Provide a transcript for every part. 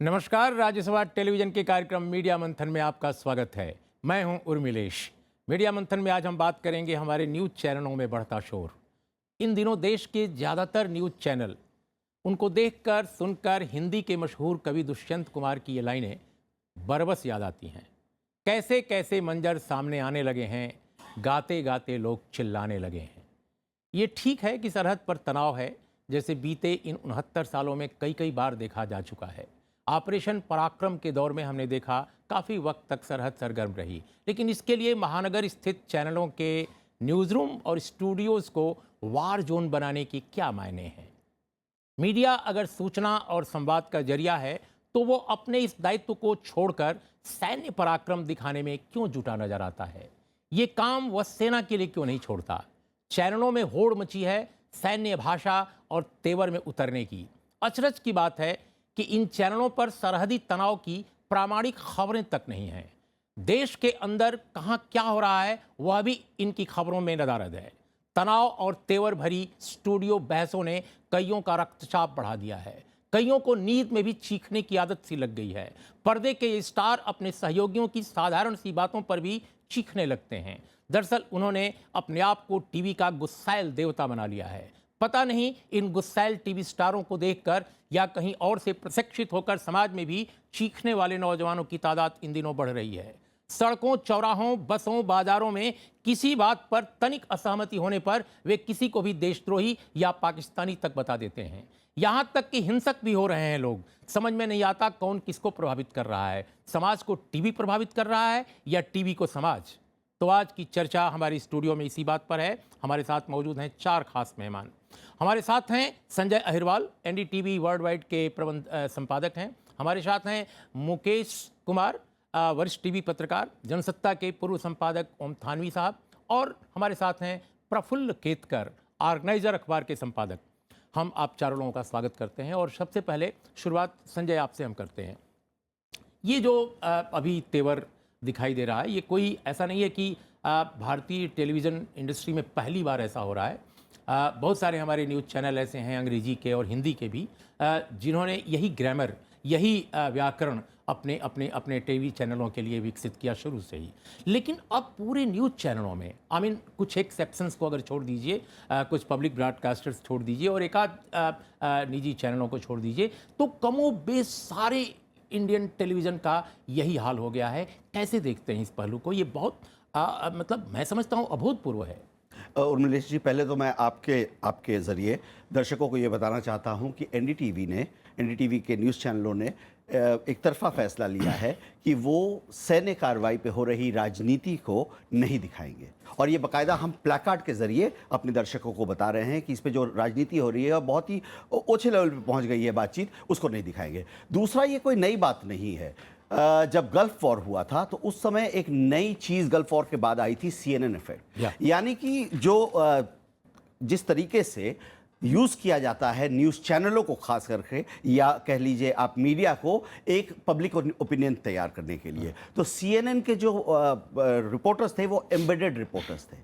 नमस्कार, राज्यसभा टेलीविजन के कार्यक्रम मीडिया मंथन में आपका स्वागत है। मैं हूं उर्मिलेश। मीडिया मंथन में आज हम बात करेंगे हमारे न्यूज़ चैनलों में बढ़ता शोर। इन दिनों देश के ज़्यादातर न्यूज़ चैनल, उनको देखकर सुनकर हिंदी के मशहूर कवि दुष्यंत कुमार की ये लाइनें बरबस याद आती हैं। कैसे कैसे मंजर सामने आने लगे हैं, गाते गाते लोग चिल्लाने लगे हैं। ये ठीक है कि सरहद पर तनाव है, जैसे बीते इन 69 सालों में कई कई बार देखा जा चुका है। ऑपरेशन पराक्रम के दौर में हमने देखा काफ़ी वक्त तक सरहद सरगर्म रही, लेकिन इसके लिए महानगर स्थित चैनलों के न्यूज़ रूम और स्टूडियोज़ को वार जोन बनाने की क्या मायने हैं। मीडिया अगर सूचना और संवाद का जरिया है तो वो अपने इस दायित्व को छोड़कर सैन्य पराक्रम दिखाने में क्यों जुटा नजर आता है। ये काम वह सेना के लिए क्यों नहीं छोड़ता। चैनलों में होड़ मची है सैन्य भाषा और तेवर में उतरने की। अचरज की बात है कि इन चैनलों पर सरहदी तनाव की प्रामाणिक खबरें तक नहीं हैं। देश के अंदर कहां क्या हो रहा है वह भी इनकी खबरों में नदारद है। तनाव और तेवर भरी स्टूडियो बहसों ने कईयों का रक्तचाप बढ़ा दिया है। कईयों को नींद में भी चीखने की आदत सी लग गई है। पर्दे के ये स्टार अपने सहयोगियों की साधारण सी बातों पर भी चीखने लगते हैं। दरअसल उन्होंने अपने आप को टीवी का गुस्सैल देवता बना लिया है। पता नहीं इन गुस्सैल टीवी स्टारों को देखकर या कहीं और से प्रशिक्षित होकर समाज में भी चीखने वाले नौजवानों की तादाद इन दिनों बढ़ रही है। सड़कों, चौराहों, बसों, बाजारों में किसी बात पर तनिक असहमति होने पर वे किसी को भी देशद्रोही या पाकिस्तानी तक बता देते हैं। यहाँ तक कि हिंसक भी हो रहे हैं लोग। समझ में नहीं आता कौन किसको प्रभावित कर रहा है। समाज को टीवी प्रभावित कर रहा है या टीवी को समाज। तो आज की चर्चा हमारी स्टूडियो में इसी बात पर है। हमारे साथ मौजूद हैं 4 खास मेहमान। हमारे साथ हैं Sanjay Ahirwal, NDTV world wide के प्रबंध संपादक हैं। हमारे साथ हैं मुकेश कुमार, वरिष्ठ टीवी पत्रकार, जनसत्ता के पूर्व संपादक ओम थानवी साहब, और हमारे साथ हैं प्रफुल्ल केतकर, ऑर्गेनाइजर अखबार के संपादक। हम आप चारों लोगों का स्वागत करते हैं और सबसे पहले शुरुआत संजय आपसे हम करते हैं। ये जो अभी तेवर दिखाई दे रहा है, ये कोई ऐसा नहीं है कि भारतीय टेलीविज़न इंडस्ट्री में पहली बार ऐसा हो रहा है। बहुत सारे हमारे न्यूज़ चैनल ऐसे हैं, अंग्रेजी के और हिंदी के भी, जिन्होंने यही ग्रामर, यही व्याकरण अपने अपने अपने टीवी चैनलों के लिए विकसित किया शुरू से ही। लेकिन अब पूरे न्यूज़ चैनलों में, कुछ एक्सेप्शंस को अगर छोड़ दीजिए, कुछ पब्लिक ब्रॉडकास्टर्स छोड़ दीजिए और एक आध निजी चैनलों को छोड़ दीजिए, तो कमोबेश सारे इंडियन टेलीविज़न का यही हाल हो गया है। कैसे देखते हैं इस पहलू को? ये बहुत मैं समझता हूँ अभूतपूर्व है। उर्मिलेश जी, पहले तो मैं आपके ज़रिए दर्शकों को ये बताना चाहता हूँ कि एनडीटीवी के न्यूज़ चैनलों ने एक तरफा फैसला लिया है कि वो सैन्य कार्रवाई पे हो रही राजनीति को नहीं दिखाएंगे। और ये बाकायदा हम प्लैकार्ड के ज़रिए अपने दर्शकों को बता रहे हैं कि इस पे जो राजनीति हो रही है और बहुत ही ओछे लेवल पे पहुंच गई है बातचीत, उसको नहीं दिखाएंगे। दूसरा, ये कोई नई बात नहीं है। जब गल्फ वॉर हुआ था तो उस समय एक नई चीज़ गल्फ वॉर के बाद आई थी, CNN इफेक्ट। यानी कि जो जिस तरीके से यूज़ किया जाता है न्यूज़ चैनलों को खास करके, या कह लीजिए आप मीडिया को, एक पब्लिक ओपिनियन तैयार करने के लिए, तो CNN के जो रिपोर्टर्स थे वो एम्बेडेड रिपोर्टर्स थे।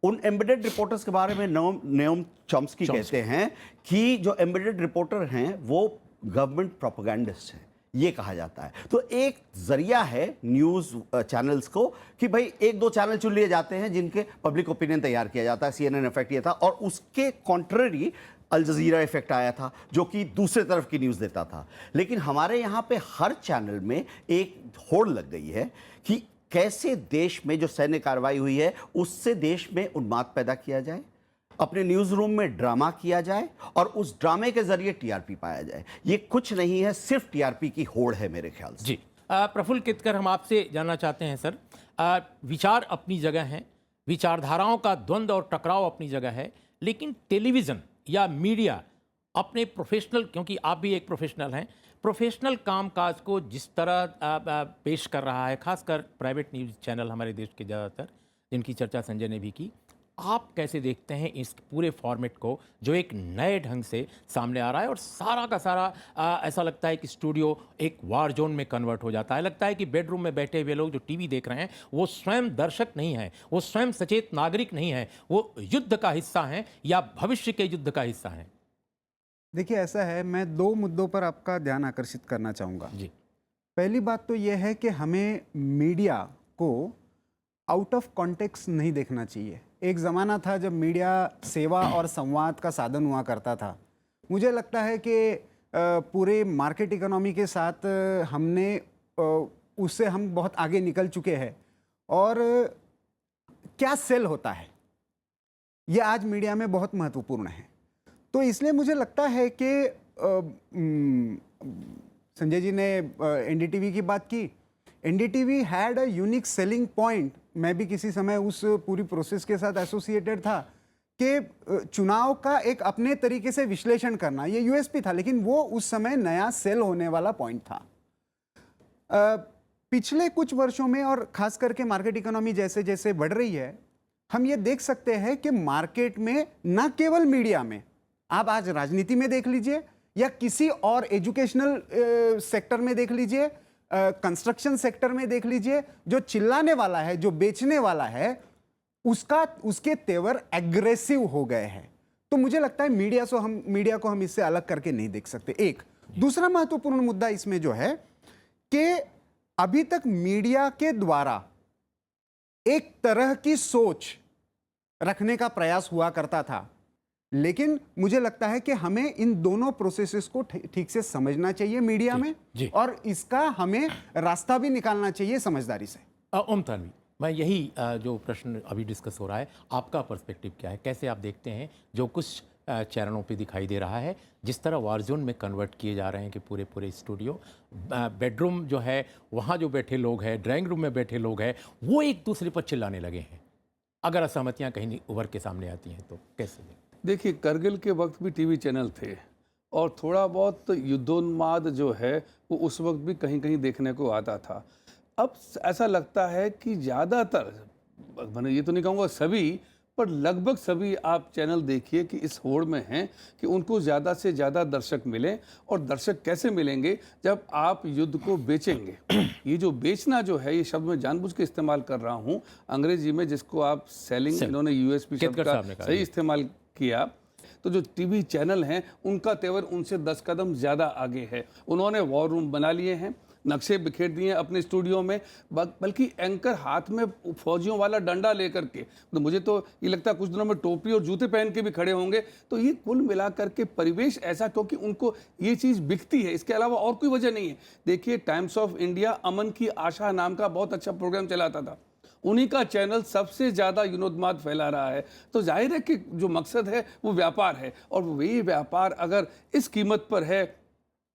उन एम्बेडेड रिपोर्टर्स के बारे में नोम चॉम्स्की कहते हैं कि जो एम्बेडेड रिपोर्टर हैं वो गवर्नमेंट प्रोपेगेंडिस्ट हैं, ये कहा जाता है। तो एक जरिया है न्यूज़ चैनल्स को कि भाई 1-2 चैनल चुन लिए जाते हैं जिनके पब्लिक ओपिनियन तैयार किया जाता है। CNN इफेक्ट ये था, और उसके कॉन्ट्ररी अल जजीरा इफेक्ट आया था जो कि दूसरे तरफ की न्यूज़ देता था। लेकिन हमारे यहाँ पे हर चैनल में एक होड़ लग गई है कि कैसे देश में जो सैन्य कार्रवाई हुई है उससे देश में उन्माद पैदा किया जाए, अपने न्यूज़ रूम में ड्रामा किया जाए और उस ड्रामे के जरिए टीआरपी पाया जाए। ये कुछ नहीं है, सिर्फ टीआरपी की होड़ है मेरे ख्याल से। जी, प्रफुल्ल केतकर, हम आपसे जानना चाहते हैं सर। विचार अपनी जगह हैं, विचारधाराओं का द्वंद्व और टकराव अपनी जगह है, लेकिन टेलीविज़न या मीडिया अपने प्रोफेशनल, क्योंकि आप भी एक प्रोफेशनल हैं, प्रोफेशनल कामकाज को जिस तरह पेश कर रहा है, खासकर प्राइवेट न्यूज़ चैनल हमारे देश के ज़्यादातर, जिनकी चर्चा संजय ने भी की, आप कैसे देखते हैं इस पूरे फॉर्मेट को जो एक नए ढंग से सामने आ रहा है और सारा का सारा ऐसा लगता है कि स्टूडियो एक वार जोन में कन्वर्ट हो जाता है। लगता है कि बेडरूम में बैठे हुए लोग जो टीवी देख रहे हैं वो स्वयं दर्शक नहीं हैं, वो स्वयं सचेत नागरिक नहीं हैं, वो युद्ध का हिस्सा हैं या भविष्य के युद्ध का हिस्सा हैं। देखिए ऐसा है, मैं दो मुद्दों पर आपका ध्यान आकर्षित करना चाहूँगा। जी। पहली बात तो यह है कि हमें मीडिया को आउट ऑफ कॉन्टेक्स्ट नहीं देखना चाहिए। एक ज़माना था जब मीडिया सेवा और संवाद का साधन हुआ करता था। मुझे लगता है कि पूरे मार्केट इकोनॉमी के साथ उससे हम बहुत आगे निकल चुके हैं। और क्या सेल होता है ये आज मीडिया में बहुत महत्वपूर्ण है। तो इसलिए मुझे लगता है कि संजय जी ने एनडीटीवी की बात की। NDTV had a unique selling point. मैं भी किसी समय उस पूरी प्रोसेस के साथ एसोसिएटेड था कि चुनाव का एक अपने तरीके से विश्लेषण करना ये यूएसपी था, लेकिन वो उस समय नया सेल होने वाला पॉइंट था। पिछले कुछ वर्षों में और खास करके मार्केट इकोनॉमी जैसे जैसे बढ़ रही है, हम ये देख सकते हैं कि मार्केट में न केवल मीडिया में, आप आज राजनीति में देख लीजिए या किसी और एजुकेशनल सेक्टर में देख लीजिए, कंस्ट्रक्शन सेक्टर में देख लीजिए, जो चिल्लाने वाला है, जो बेचने वाला है, उसके तेवर एग्रेसिव हो गए हैं। तो मुझे लगता है मीडिया को हम इससे अलग करके नहीं देख सकते। एक दूसरा महत्वपूर्ण मुद्दा इसमें जो है कि अभी तक मीडिया के द्वारा एक तरह की सोच रखने का प्रयास हुआ करता था, लेकिन मुझे लगता है कि हमें इन दोनों प्रोसेसेस को ठीक से समझना चाहिए मीडिया में, और इसका हमें रास्ता भी निकालना चाहिए समझदारी से। ओम थानवी, मैं यही जो प्रश्न अभी डिस्कस हो रहा है, आपका पर्सपेक्टिव क्या है? कैसे आप देखते हैं जो कुछ चैनलों पे दिखाई दे रहा है, जिस तरह वार जोन में कन्वर्ट किए जा रहे हैं कि पूरे पूरे स्टूडियो, बेडरूम जो है वहाँ जो बैठे लोग हैं, ड्राइंग रूम में बैठे लोग हैं, वो एक दूसरे पर चिल्लाने लगे हैं। अगर असहमतियाँ कहीं उभर के सामने आती हैं तो कैसे? देखिए, करगिल के वक्त भी टीवी चैनल थे और थोड़ा बहुत युद्धोन्माद जो है वो उस वक्त भी कहीं कहीं देखने को आता था। अब ऐसा लगता है कि ज़्यादातर, मैंने ये तो नहीं कहूँगा सभी, पर लगभग सभी आप चैनल देखिए कि इस होड़ में हैं कि उनको ज़्यादा से ज़्यादा दर्शक मिलें। और दर्शक कैसे मिलेंगे? जब आप युद्ध को बेचेंगे। ये जो बेचना जो है, ये शब्द मैं जानबूझ के इस्तेमाल कर रहा हूँ अंग्रेजी में, जिसको आप सेलिंग, इन्होंने यूएसपी शब्द का सही इस्तेमाल किया। तो जो टीवी चैनल हैं उनका तेवर उनसे 10 कदम ज़्यादा आगे है। उन्होंने वॉर रूम बना लिए हैं, नक्शे बिखेर दिए अपने स्टूडियो में, बल्कि एंकर हाथ में फौजियों वाला डंडा लेकर के, तो मुझे तो ये लगता है कुछ दिनों में टोपी और जूते पहन के भी खड़े होंगे। तो ये कुल मिलाकर के परिवेश ऐसा, क्योंकि उनको ये चीज़ बिकती है, इसके अलावा और कोई वजह नहीं है। देखिए, टाइम्स ऑफ इंडिया अमन की आशा नाम का बहुत अच्छा प्रोग्राम चलाता था, उन्हीं का चैनल सबसे ज़्यादा युद्धोन्माद फैला रहा है। तो जाहिर है कि जो मकसद है वो व्यापार है, और वही व्यापार अगर इस कीमत पर है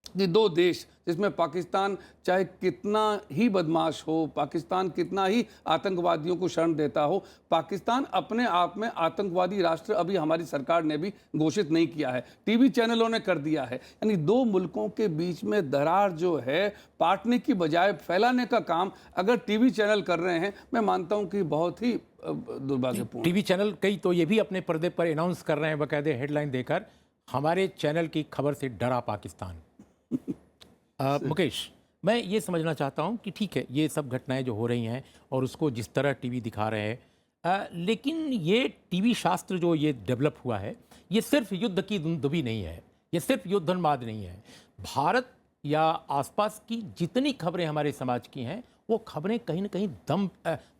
कि दो देश, जिसमें पाकिस्तान चाहे कितना ही बदमाश हो, पाकिस्तान कितना ही आतंकवादियों को शरण देता हो, पाकिस्तान अपने आप में आतंकवादी राष्ट्र अभी हमारी सरकार ने भी घोषित नहीं किया है, टीवी चैनलों ने कर दिया है। यानी दो मुल्कों के बीच में दरार जो है पाटने की बजाय फैलाने का काम अगर टीवी चैनल कर रहे हैं, मैं मानता हूं कि बहुत ही दुर्भाग्यपूर्ण। टीवी चैनल कई तो ये भी अपने पर्दे पर अनाउंस कर रहे हैं, बाकायदे हेडलाइन देकर, हमारे चैनल की खबर से डरा पाकिस्तान। मुकेश, मैं ये समझना चाहता हूँ कि ठीक है, ये सब घटनाएं जो हो रही हैं और उसको जिस तरह टीवी दिखा रहे हैं, लेकिन ये टीवी शास्त्र जो ये डेवलप हुआ है, ये सिर्फ युद्ध की दुबी नहीं है, ये सिर्फ युद्धोन्माद नहीं है। भारत या आसपास की जितनी खबरें हमारे समाज की हैं, वो खबरें कहीं ना कहीं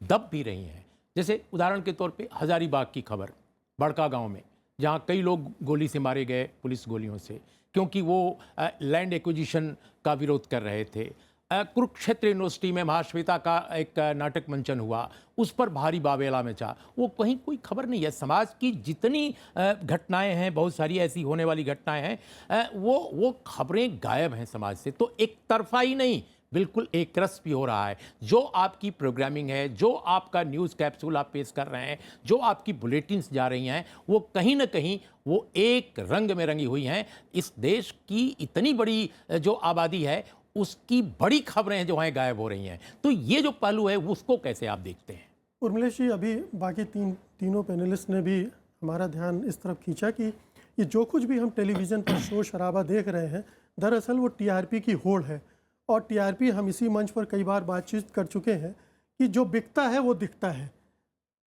दब भी रही हैं। जैसे उदाहरण के तौर पे हजारीबाग की खबर, बड़का गांव में, जहाँ कई लोग गोली से मारे गए, पुलिस गोलियों से, क्योंकि वो लैंड एक्विजिशन का विरोध कर रहे थे। कुरुक्षेत्र यूनिवर्सिटी में महाश्वेता का एक नाटक मंचन हुआ, उस पर भारी बाबेला मचा। वो कहीं कोई खबर नहीं है। समाज की जितनी घटनाएं हैं, बहुत सारी ऐसी होने वाली घटनाएं हैं, वो खबरें गायब हैं समाज से। तो एक तरफा ही नहीं, बिल्कुल एक रस भी हो रहा है। जो आपकी प्रोग्रामिंग है, जो आपका न्यूज़ कैप्सूल आप पेश कर रहे हैं, जो आपकी बुलेटिन्स जा रही हैं, वो कहीं ना कहीं वो एक रंग में रंगी हुई हैं। इस देश की इतनी बड़ी जो आबादी है, उसकी बड़ी खबरें जो हैं गायब हो रही हैं। तो ये जो पहलू है, उसको कैसे आप देखते हैं? उर्मिलेश जी, अभी बाकी तीनों पैनलिस्ट ने भी हमारा ध्यान इस तरफ खींचा कि ये जो कुछ भी हम टेलीविज़न पर शोर शराबा देख रहे हैं, दरअसल वो टीआरपी की होड़ है। और टीआरपी, हम इसी मंच पर कई बार बातचीत कर चुके हैं कि जो बिकता है वो दिखता है।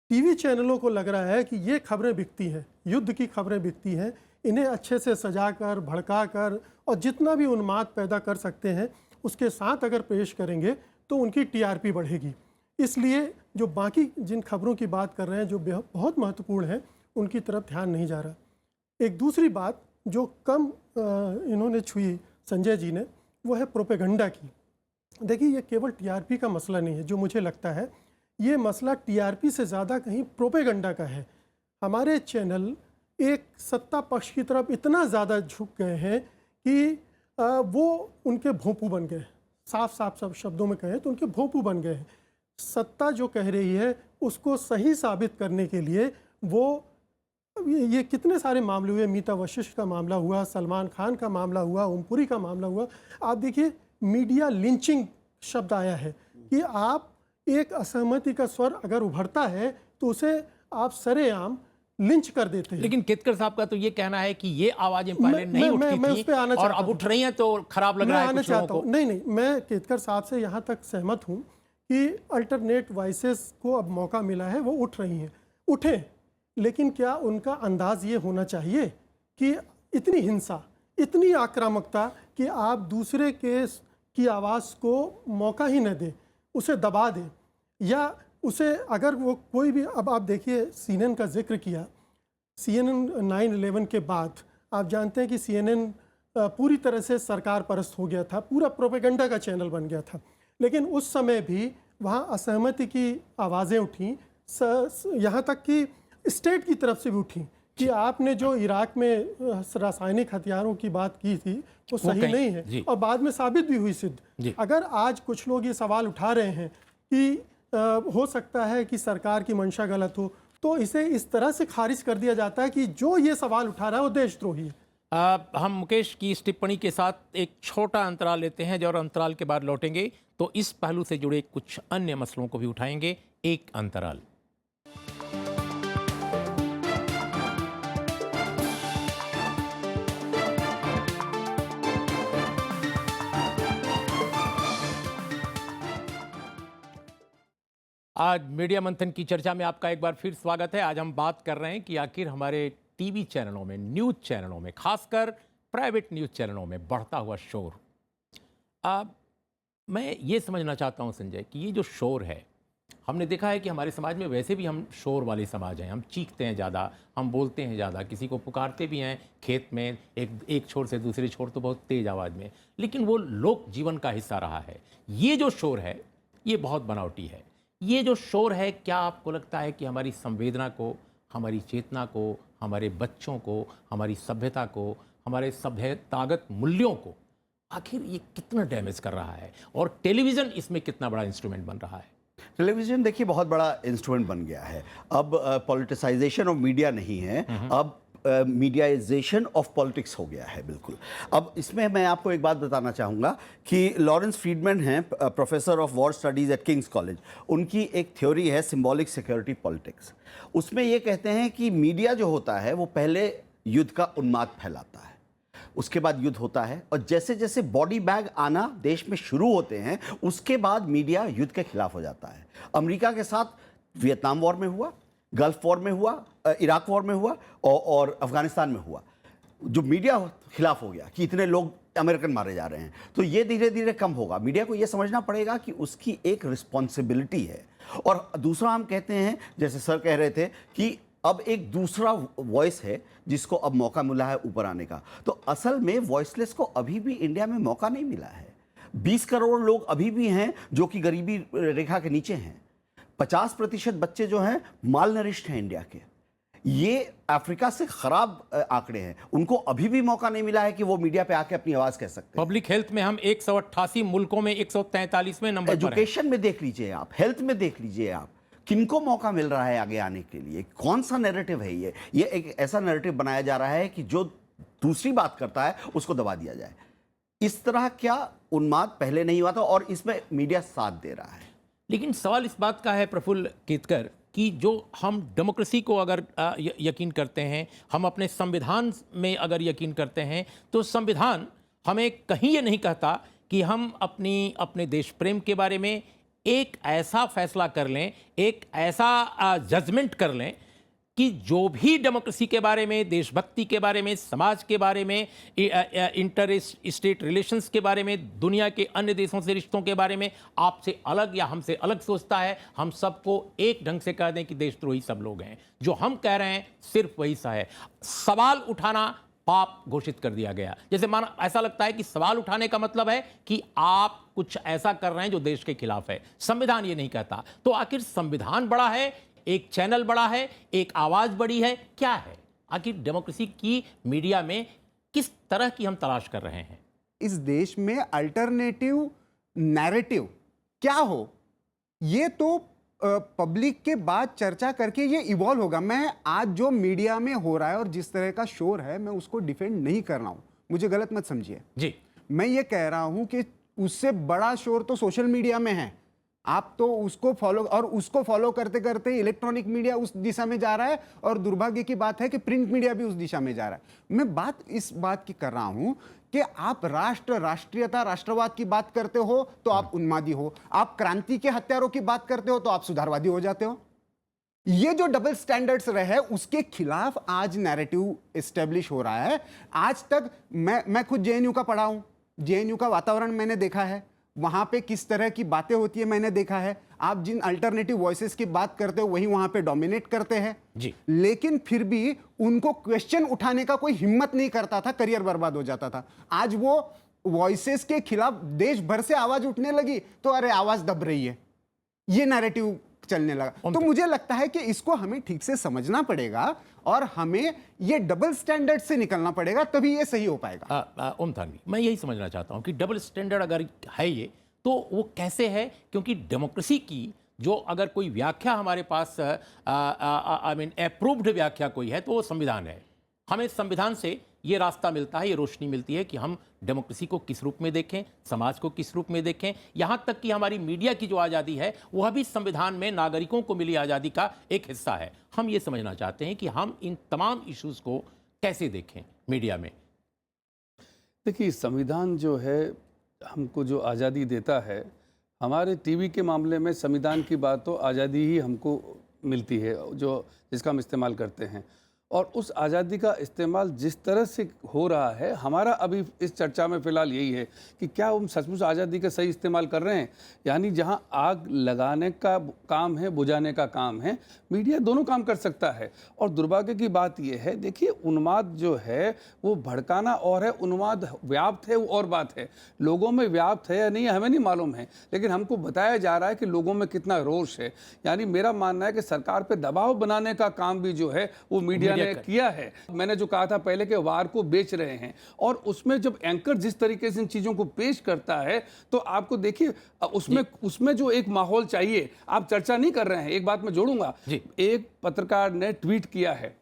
टीवी चैनलों को लग रहा है कि ये खबरें बिकती हैं, युद्ध की खबरें बिकती हैं, इन्हें अच्छे से सजाकर, भड़काकर और जितना भी उन्माद पैदा कर सकते हैं उसके साथ अगर पेश करेंगे तो उनकी टीआरपी बढ़ेगी। इसलिए जो बाकी जिन खबरों की बात कर रहे हैं जो बहुत महत्वपूर्ण है, उनकी तरफ ध्यान नहीं जा रहा। एक दूसरी बात जो कम इन्होंने छुई संजय जी ने, वो है प्रोपेगंडा की। देखिए, ये केवल टीआरपी का मसला नहीं है। जो मुझे लगता है ये मसला टीआरपी से ज़्यादा कहीं प्रोपेगंडा का है। हमारे चैनल एक सत्ता पक्ष की तरफ इतना ज़्यादा झुक गए हैं कि वो उनके भोंपू बन गए। साफ साफ सब शब्दों में कहें तो उनके भोंपू बन गए हैं। सत्ता जो कह रही है उसको सही साबित करने के लिए वो ये कितने सारे मामले हुए, मीता वशिष्ठ का मामला हुआ, सलमान खान का मामला हुआ, ओमपुरी का मामला हुआ। आप देखिए, मीडिया लिंचिंग शब्द आया है कि आप एक असहमति का स्वर अगर उभरता है तो उसे आप सरेआम लिंच कर देते हैं। लेकिन केतकर साहब का तो ये कहना है कि ये आवाजें पहले नहीं उठती मैं उस थी पे आना और चाहता अब हूं। उठ रही हैं तो खराब लग मैं रहा है आना कुछ लोगों चाहता को। हूं। नहीं, मैं केतकर साहब से यहाँ तक सहमत हूँ कि अल्टरनेट वॉइसेस को अब मौका मिला है, वो उठ रही हैं, उठें। लेकिन क्या उनका अंदाज ये होना चाहिए कि इतनी हिंसा, इतनी आक्रामकता कि आप दूसरे की आवाज़ को मौका ही न दें, उसे दबा दें, या उसे अगर वो कोई भी, अब आप देखिए CNN का जिक्र किया, CNN 9/11 के बाद आप जानते हैं कि CNN पूरी तरह से सरकार परस्त हो गया था, पूरा प्रोपेगेंडा का चैनल बन गया था। लेकिन उस समय भी वहाँ असहमति की आवाज़ें उठीं, यहाँ तक कि स्टेट की तरफ से भी उठी कि आपने जो इराक में रासायनिक हथियारों की बात की थी वो सही नहीं है, और बाद में साबित भी हुई सिद्ध। अगर आज कुछ लोग ये सवाल उठा रहे हैं कि हो सकता है कि सरकार की मंशा गलत हो, तो इसे इस तरह से खारिज कर दिया जाता है कि जो ये सवाल उठा रहा है वो देशद्रोही है। हम मुकेश की इस टिप्पणी के साथ एक छोटा अंतराल लेते हैं, और अंतराल के बाद लौटेंगे तो इस पहलू से जुड़े कुछ अन्य मसलों को भी उठाएंगे। एक अंतराल। आज मीडिया मंथन की चर्चा में आपका एक बार फिर स्वागत है। आज हम बात कर रहे हैं कि आखिर हमारे टीवी चैनलों में, न्यूज़ चैनलों में, खासकर प्राइवेट न्यूज़ चैनलों में बढ़ता हुआ शोर। मैं ये समझना चाहता हूँ संजय कि ये जो शोर है, हमने देखा है कि हमारे समाज में वैसे भी हम शोर वाले समाज हैं। हम चीखते हैं ज़्यादा, हम बोलते हैं ज़्यादा, किसी को पुकारते भी हैं खेत में, एक छोर से दूसरे छोर, तो बहुत तेज़ आवाज़ में, लेकिन वो लोक जीवन का हिस्सा रहा है। ये जो शोर है ये बहुत बनावटी है। ये जो शोर है, क्या आपको लगता है कि हमारी संवेदना को, हमारी चेतना को, हमारे बच्चों को, हमारी सभ्यता को, हमारे सभ्यतागत मूल्यों को आखिर ये कितना डैमेज कर रहा है, और टेलीविज़न इसमें कितना बड़ा इंस्ट्रूमेंट बन रहा है? टेलीविजन देखिए बहुत बड़ा इंस्ट्रूमेंट बन गया है। अब पॉलिटिसाइजेशन ऑफ मीडिया नहीं है, अब मीडियाइजेशन ऑफ पॉलिटिक्स हो गया है। बिल्कुल। अब इसमें मैं आपको एक बात बताना चाहूँगा कि लॉरेंस फ्रीडमैन हैं, professor of war studies eight Kings college, उनकी एक थ्योरी है सिंबॉलिक सिक्योरिटी पॉलिटिक्स। उसमें ये कहते हैं कि मीडिया जो होता है वो पहले युद्ध का उन्माद फैलाता है, उसके बाद युद्ध होता है, और जैसे जैसे बॉडी बैग आना देश में शुरू होते हैं उसके बाद मीडिया युद्ध के खिलाफ हो जाता है। अमेरिका के साथ वियतनाम वॉर में हुआ, गल्फ वॉर में हुआ, इराक वॉर में हुआ, और अफगानिस्तान में हुआ। जो मीडिया खिलाफ हो गया कि इतने लोग अमेरिकन मारे जा रहे हैं, तो ये धीरे धीरे कम होगा। मीडिया को ये समझना पड़ेगा कि उसकी एक रिस्पॉन्सिबिलिटी है। और दूसरा, हम कहते हैं, जैसे सर कह रहे थे, कि अब एक दूसरा वॉइस है जिसको अब मौका मिला है ऊपर आने का। तो असल में वॉइसलेस को अभी भी इंडिया में मौका नहीं मिला है। 20 करोड़ लोग अभी भी हैं जो कि गरीबी रेखा के नीचे हैं। 50% बच्चे जो हैं माल नरिश्ड हैं इंडिया के। ये अफ्रीका से खराब आंकड़े हैं। उनको अभी भी मौका नहीं मिला है कि वो मीडिया पे आके अपनी आवाज कह सकते हैं। पब्लिक हेल्थ में हम 188 मुल्कों में 143वें नंबर पर हैं। एजुकेशन में देख लीजिए आप, हेल्थ में देख लीजिए आप, किनको मौका मिल रहा है आगे आने के लिए? कौन सा नैरेटिव है ये एक ऐसा नैरेटिव बनाया जा रहा है कि जो दूसरी बात करता है उसको दबा दिया जाए। इस तरह क्या उन्माद पहले नहीं हुआ था, और इसमें मीडिया साथ दे रहा है। लेकिन सवाल इस बात का है प्रफुल्ल केतकर कि जो हम डेमोक्रेसी को अगर यकीन करते हैं, हम अपने संविधान में अगर यकीन करते हैं, तो संविधान हमें कहीं ये नहीं कहता कि हम अपने देश प्रेम के बारे में एक ऐसा फैसला कर लें, एक ऐसा जजमेंट कर लें कि जो भी डेमोक्रेसी के बारे में, देशभक्ति के बारे में, समाज के बारे में, इंटर स्टेट रिलेशंस के बारे में, दुनिया के अन्य देशों से रिश्तों के बारे में आपसे अलग या हमसे अलग सोचता है, हम सबको एक ढंग से कह दें कि देशद्रोही सब लोग हैं। जो हम कह रहे हैं सिर्फ वही सा है। सवाल उठाना पाप घोषित कर दिया गया। जैसे माना ऐसा लगता है कि सवाल उठाने का मतलब है कि आप कुछ ऐसा कर रहे हैं जो देश के खिलाफ है। संविधान ये नहीं कहता। तो आखिर संविधान बड़ा है, एक चैनल बड़ा है, एक आवाज बड़ी है, क्या है आखिर डेमोक्रेसी की मीडिया में किस तरह की हम तलाश कर रहे हैं? इस देश में अल्टरनेटिव नैरेटिव क्या हो, ये तो पब्लिक के बाद चर्चा करके ये इवॉल्व होगा। मैं आज जो मीडिया में हो रहा है और जिस तरह का शोर है, मैं उसको डिफेंड नहीं कर रहा हूं, मुझे गलत मत समझिए जी। मैं ये कह रहा हूं कि उससे बड़ा शोर तो सोशल मीडिया में है। आप तो उसको फॉलो, और उसको फॉलो करते करते इलेक्ट्रॉनिक मीडिया उस दिशा में जा रहा है, और दुर्भाग्य की बात है कि प्रिंट मीडिया भी उस दिशा में जा रहा है। मैं बात इस बात की कर रहा हूं कि आप राष्ट्रीयता, राष्ट्रवाद की बात करते हो तो आप उन्मादी हो, आप क्रांति के हत्यारों की बात करते हो तो आप सुधारवादी हो जाते हो। ये जो डबल स्टैंडर्ड्स रहे, उसके खिलाफ आज नैरेटिव एस्टेब्लिश हो रहा है। आज तक मैं खुद जेएनयू का पढ़ा हूं, जेएनयू का वातावरण मैंने देखा है, वहां पे किस तरह की बातें होती है मैंने देखा है। आप जिन अल्टरनेटिव वॉइसेस की बात करते हो वही वहां पे डोमिनेट करते हैं जी। लेकिन फिर भी उनको क्वेश्चन उठाने का कोई हिम्मत नहीं करता था, करियर बर्बाद हो जाता था। आज वो वॉइसेस के खिलाफ देश भर से आवाज उठने लगी तो अरे आवाज दब रही है, ये नैरेटिव चलने लगा। तो मुझे लगता है कि इसको हमें ठीक से समझना पड़ेगा और हमें ये डबल स्टैंडर्ड से निकलना पड़ेगा, तभी ये सही हो पाएगा। ओम थानवी, मैं यही समझना चाहता हूं कि डबल स्टैंडर्ड अगर है ये, तो वो कैसे है? क्योंकि डेमोक्रेसी की जो अगर कोई व्याख्या हमारे पास आई मीन अप्रूव्ड व्याख्या कोई है तो वो संविधान है। हमें संविधान से ये रास्ता मिलता है, ये रोशनी मिलती है कि हम डेमोक्रेसी को किस रूप में देखें, समाज को किस रूप में देखें। यहाँ तक कि हमारी मीडिया की जो आज़ादी है वह भी संविधान में नागरिकों को मिली आज़ादी का एक हिस्सा है। हम ये समझना चाहते हैं कि हम इन तमाम इश्यूज़ को कैसे देखें मीडिया में। देखिए, संविधान जो है हमको जो आज़ादी देता है, हमारे टीवी के मामले में संविधान की बात तो आज़ादी ही हमको मिलती है जो जिसका हम इस्तेमाल करते हैं, और उस आज़ादी का इस्तेमाल जिस तरह से हो रहा है, हमारा अभी इस चर्चा में फ़िलहाल यही है कि क्या हम सचमुच आज़ादी का सही इस्तेमाल कर रहे हैं। यानी जहां आग लगाने का काम है, बुझाने का काम है, मीडिया दोनों काम कर सकता है। और दुर्भाग्य की बात यह है, देखिए, उन्माद जो है वो भड़काना और है, उन्माद व्याप्त है वो और बात है। लोगों में व्याप्त है या नहीं हमें नहीं मालूम है, लेकिन हमको बताया जा रहा है कि लोगों में कितना रोष है। यानी मेरा मानना है कि सरकार पर दबाव बनाने का काम भी जो है वो मीडिया किया है। मैंने जो कहा था पहले कि वार को बेच रहे हैं, और उसमें जब एंकर जिस तरीके से इन चीजों को पेश करता है तो आपको देखिए उसमें जो एक माहौल चाहिए, आप चर्चा नहीं कर रहे हैं। एक बात मैं जोड़ूंगा, एक पत्रकार ने ट्वीट किया है,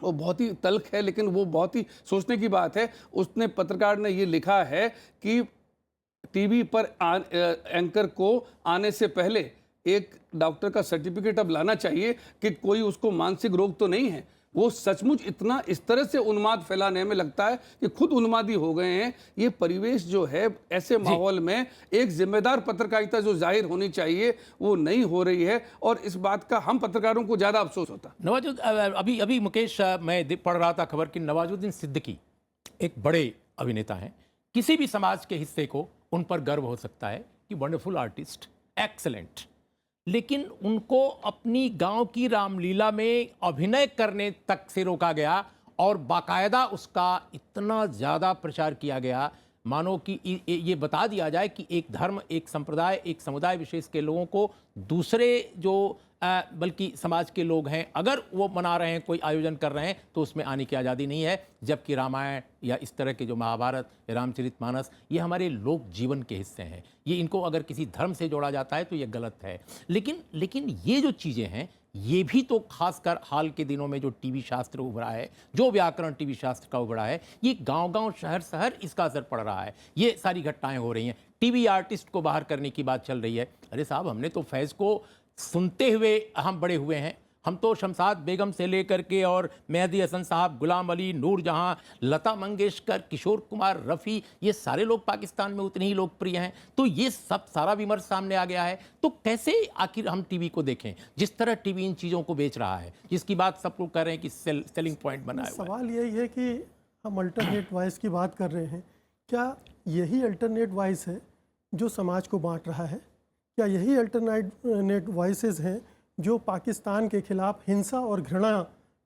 वो बहुत ही तल्ख है लेकिन वो बहुत ही सोचने की बात है। उसने पत्रकार ने ये लिखा है कि टीवी पर एंकर को आने से पहले एक डॉक्टर का सर्टिफिकेट अब लाना चाहिए कि कोई उसको मानसिक रोग तो नहीं है। वो सचमुच इतना इस तरह से उन्माद फैलाने में लगता है कि खुद उन्मादी हो गए हैं। ये परिवेश जो है, ऐसे माहौल में एक जिम्मेदार पत्रकारिता जो जाहिर होनी चाहिए वो नहीं हो रही है, और इस बात का हम पत्रकारों को ज्यादा अफसोस होता। नवाजुद्दीन, अभी मुकेश, मैं पढ़ रहा था खबर कि नवाजुद्दीन सिद्दीकी एक बड़े अभिनेता हैं, किसी भी समाज के हिस्से को उन पर गर्व हो सकता है कि वंडरफुल आर्टिस्ट, एक्सेलेंट, लेकिन उनको अपनी गांव की रामलीला में अभिनय करने तक से रोका गया और बाकायदा उसका इतना ज़्यादा प्रचार किया गया मानो कि ये बता दिया जाए कि एक धर्म, एक संप्रदाय, एक समुदाय विशेष के लोगों को दूसरे जो बल्कि समाज के लोग हैं, अगर वो मना रहे हैं, कोई आयोजन कर रहे हैं, तो उसमें आने की आज़ादी नहीं है। जबकि रामायण या इस तरह के जो महाभारत, रामचरितमानस, ये हमारे लोक जीवन के हिस्से हैं। ये इनको अगर किसी धर्म से जोड़ा जाता है तो ये गलत है। लेकिन ये जो चीज़ें हैं, ये भी तो खासकर हाल के दिनों में जो टीवी शास्त्र उभरा है, जो व्याकरण टीवी शास्त्र का उभरा है, ये गांव-गांव, शहर-शहर इसका असर पड़ रहा है। ये सारी घटनाएं हो रही हैं। टीवी आर्टिस्ट को बाहर करने की बात चल रही है। अरे साहब, हमने तो फैज़ को सुनते हुए हम बड़े हुए हैं, हम तो शमशाद बेगम से लेकर के और मेहदी हसन साहब, गुलाम अली, नूर जहां, लता मंगेशकर, किशोर कुमार, रफ़ी, ये सारे लोग पाकिस्तान में उतने ही लोकप्रिय हैं। तो ये सब सारा विमर्श सामने आ गया है। तो कैसे आखिर हम टीवी को देखें जिस तरह टीवी इन चीज़ों को बेच रहा है, जिसकी बात सब लोग कर रहे हैं कि सेलिंग पॉइंट बनाया हुआ है। सवाल यही है कि हम अल्टरनेट वॉइस की बात कर रहे हैं, क्या यही अल्टरनेट वॉइस है जो समाज को बांट रहा है? क्या यही अल्टरनेट वॉइसेस हैं जो पाकिस्तान के खिलाफ हिंसा और घृणा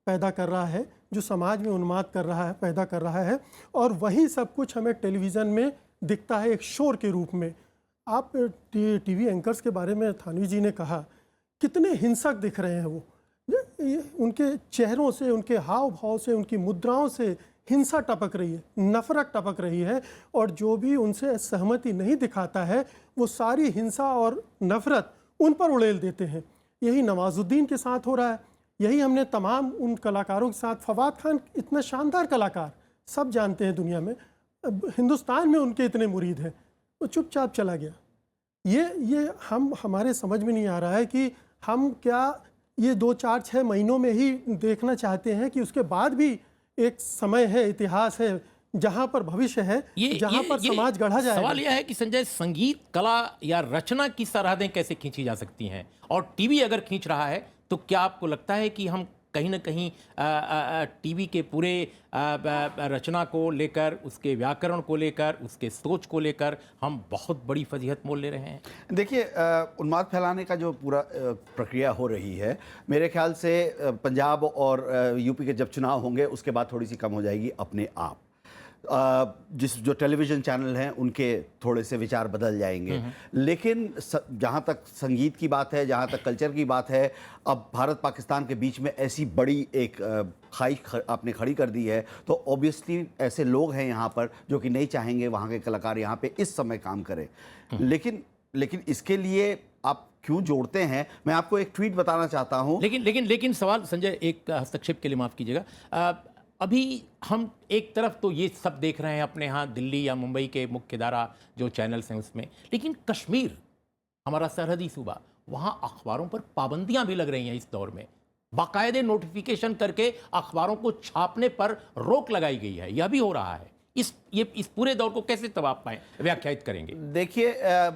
पैदा कर रहा है, जो समाज में उन्माद कर रहा है, पैदा कर रहा है? और वही सब कुछ हमें टेलीविज़न में दिखता है एक शोर के रूप में। आप टीवी एंकर्स के बारे में थानवी जी ने कहा, कितने हिंसक दिख रहे हैं वो। उनके चेहरों से, उनके हाव भाव से, उनकी मुद्राओं से हिंसा टपक रही है, नफरत टपक रही है। और जो भी उनसे सहमति नहीं दिखाता है वो सारी हिंसा और नफरत उन पर उड़ेल देते हैं। यही नवाजुद्दीन के साथ हो रहा है, यही हमने तमाम उन कलाकारों के साथ, फवाद खान इतना शानदार कलाकार, सब जानते हैं दुनिया में, हिंदुस्तान में उनके इतने मुरीद हैं, वो चुपचाप चला गया। ये हमारे समझ में नहीं आ रहा है कि हम क्या ये 2-4-6 महीनों में ही देखना चाहते हैं कि उसके बाद भी एक समय है, इतिहास है जहां पर भविष्य है, जहां पर समाज गढ़ा जाएगा। सवाल यह है कि संजय, संगीत कला या रचना की सरहदें कैसे खींची जा सकती हैं? और टीवी अगर खींच रहा है तो क्या आपको लगता है कि हम कहीं ना कहीं टीवी के पूरे रचना को लेकर, उसके व्याकरण को लेकर, उसके सोच को लेकर हम बहुत बड़ी फजीहत मोल ले रहे हैं? देखिए, उन्माद फैलाने का जो पूरा प्रक्रिया हो रही है, मेरे ख्याल से पंजाब और यूपी के जब चुनाव होंगे उसके बाद थोड़ी सी कम हो जाएगी अपने आप। जो टेलीविज़न चैनल हैं उनके थोड़े से विचार बदल जाएंगे। लेकिन जहाँ तक संगीत की बात है, जहाँ तक कल्चर की बात है, अब भारत पाकिस्तान के बीच में ऐसी बड़ी एक खाई आपने खड़ी कर दी है, तो ऑब्वियसली ऐसे लोग हैं यहाँ पर जो कि नहीं चाहेंगे वहाँ के कलाकार यहाँ पे इस समय काम करें। लेकिन इसके लिए आप क्यों जोड़ते हैं? मैं आपको एक ट्वीट बताना चाहता हूँ। लेकिन सवाल संजय, एक हस्तक्षेप के लिए माफ़ कीजिएगा, अभी हम एक तरफ तो ये सब देख रहे हैं अपने यहाँ दिल्ली या मुंबई के मुख्य धारा जो चैनल्स हैं उसमें, लेकिन कश्मीर, हमारा सरहदी सूबा, वहाँ अखबारों पर पाबंदियां भी लग रही हैं इस दौर में। बाकायदे नोटिफिकेशन करके अखबारों को छापने पर रोक लगाई गई है। यह भी हो रहा है। इस पूरे दौर को कैसे तब आप व्याख्यायित करेंगे? देखिए,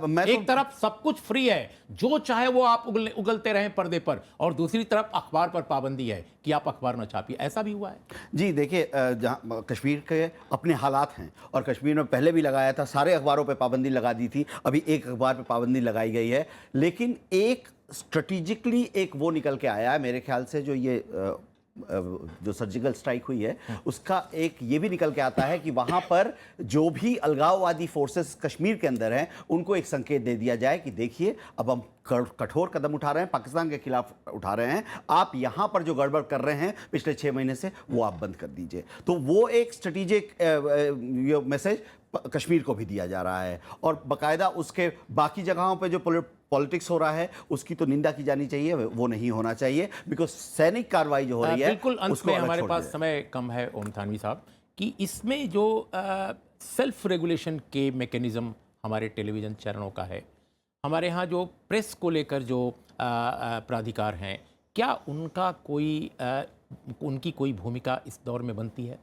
मैं एक तरफ सब कुछ फ्री है, जो चाहे वो आप उगलते रहें पर्दे पर, और दूसरी तरफ अखबार पर पाबंदी है कि आप अखबार न छापिए। ऐसा भी हुआ है? जी देखिए, जहाँ कश्मीर के अपने हालात हैं, और कश्मीर में पहले भी लगाया था, सारे अखबारों पे पाबंदी लगा दी थी, अभी एक अखबार पे पाबंदी लगाई गई है। लेकिन एक स्ट्रेटिजिकली एक वो निकल के आया है मेरे ख्याल से, जो सर्जिकल स्ट्राइक हुई है उसका एक ये भी निकल के आता है कि वहाँ पर जो भी अलगाववादी फोर्सेस कश्मीर के अंदर हैं उनको एक संकेत दे दिया जाए कि देखिए, अब हम कठोर कदम उठा रहे हैं, पाकिस्तान के खिलाफ उठा रहे हैं, आप यहाँ पर जो गड़बड़ कर रहे हैं पिछले 6 महीने से वो आप बंद कर दीजिए। तो वो एक स्ट्रेटेजिक मैसेज कश्मीर को भी दिया जा रहा है, और बाकायदा उसके बाकी जगहों पे जो पॉलिटिक्स हो रहा है उसकी तो निंदा की जानी चाहिए, वो नहीं होना चाहिए, बिकॉज सैनिक कार्रवाई जो हो रही है। बिल्कुल अंत में, हमारे पास समय कम है ओम थानवी साहब, कि इसमें जो सेल्फ रेगुलेशन के मैकेनिज्म हमारे टेलीविज़न चैनलों का है, हमारे यहाँ जो प्रेस को लेकर जो प्राधिकार हैं, क्या उनकी कोई भूमिका इस दौर में बनती है?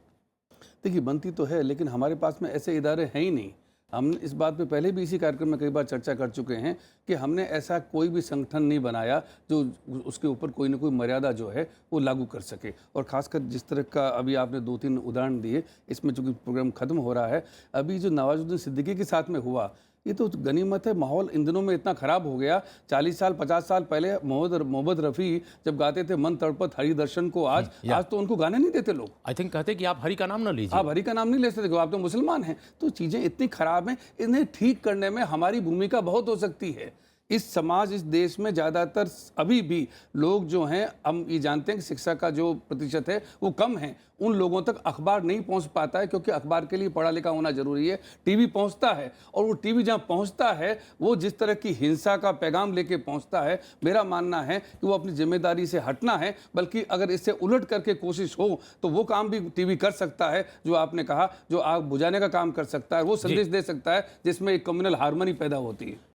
देखिए, बनती तो है, लेकिन हमारे पास में ऐसे इदारे हैं ही नहीं। हम इस बात पे पहले भी इसी कार्यक्रम में कई बार चर्चा कर चुके हैं कि हमने ऐसा कोई भी संगठन नहीं बनाया जो उसके ऊपर कोई ना कोई मर्यादा जो है वो लागू कर सके। और ख़ासकर जिस तरह का अभी आपने 2-3 उदाहरण दिए, इसमें चूँकि प्रोग्राम ख़त्म हो रहा है, अभी जो नवाजुद्दीन सिद्दीकी के साथ में हुआ, ये तो गनीमत है। माहौल इन दिनों में इतना ख़राब हो गया। 40 साल 50 साल पहले मोहम्मद रफ़ी जब गाते थे मन तड़पत हरि दर्शन को, आज तो उनको गाने नहीं देते लोग। आई थिंक कहते कि आप हरि का नाम ना लीजिए, आप हरि का नाम नहीं ले सकते, आप तो मुसलमान हैं। तो चीज़ें इतनी ख़राब हैं, इन्हें ठीक करने में हमारी भूमिका बहुत हो सकती है। इस समाज, इस देश में ज़्यादातर अभी भी लोग जो हैं, हम ये जानते हैं कि शिक्षा का जो प्रतिशत है वो कम है, उन लोगों तक अखबार नहीं पहुंच पाता है, क्योंकि अखबार के लिए पढ़ा लिखा होना जरूरी है। टीवी पहुंचता है, और वो टीवी जहां पहुंचता है वो जिस तरह की हिंसा का पैगाम लेके पहुंचता है, मेरा मानना है कि वो अपनी जिम्मेदारी से हटना है। बल्कि अगर इससे उलट करके कोशिश हो तो वो काम भी टीवी कर सकता है, जो आपने कहा, जो आग बुझाने का काम कर सकता है, वो संदेश दे सकता है जिसमें एक कम्युनल हार्मनी पैदा होती है।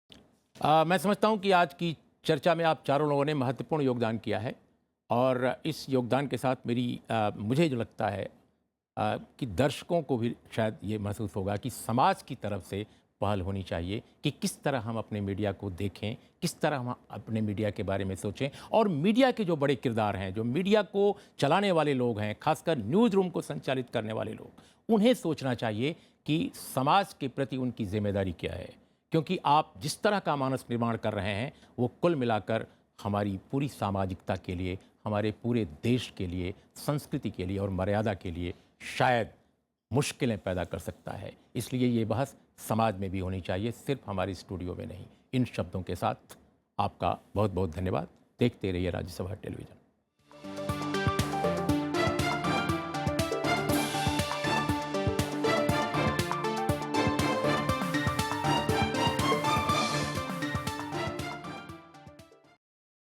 मैं समझता हूं कि आज की चर्चा में आप चारों लोगों ने महत्वपूर्ण योगदान किया है। और इस योगदान के साथ मुझे जो लगता है कि दर्शकों को भी शायद ये महसूस होगा कि समाज की तरफ से पहल होनी चाहिए कि किस तरह हम अपने मीडिया को देखें, किस तरह हम अपने मीडिया के बारे में सोचें। और मीडिया के जो बड़े किरदार हैं, जो मीडिया को चलाने वाले लोग हैं, खासकर न्यूज़ रूम को संचालित करने वाले लोग, उन्हें सोचना चाहिए कि समाज के प्रति उनकी जिम्मेदारी क्या है। क्योंकि आप जिस तरह का मानस निर्माण कर रहे हैं वो कुल मिलाकर हमारी पूरी सामाजिकता के लिए, हमारे पूरे देश के लिए, संस्कृति के लिए और मर्यादा के लिए शायद मुश्किलें पैदा कर सकता है। इसलिए ये बहस समाज में भी होनी चाहिए, सिर्फ हमारे स्टूडियो में नहीं। इन शब्दों के साथ आपका बहुत बहुत धन्यवाद। देखते रहिए राज्यसभा टेलीविज़न।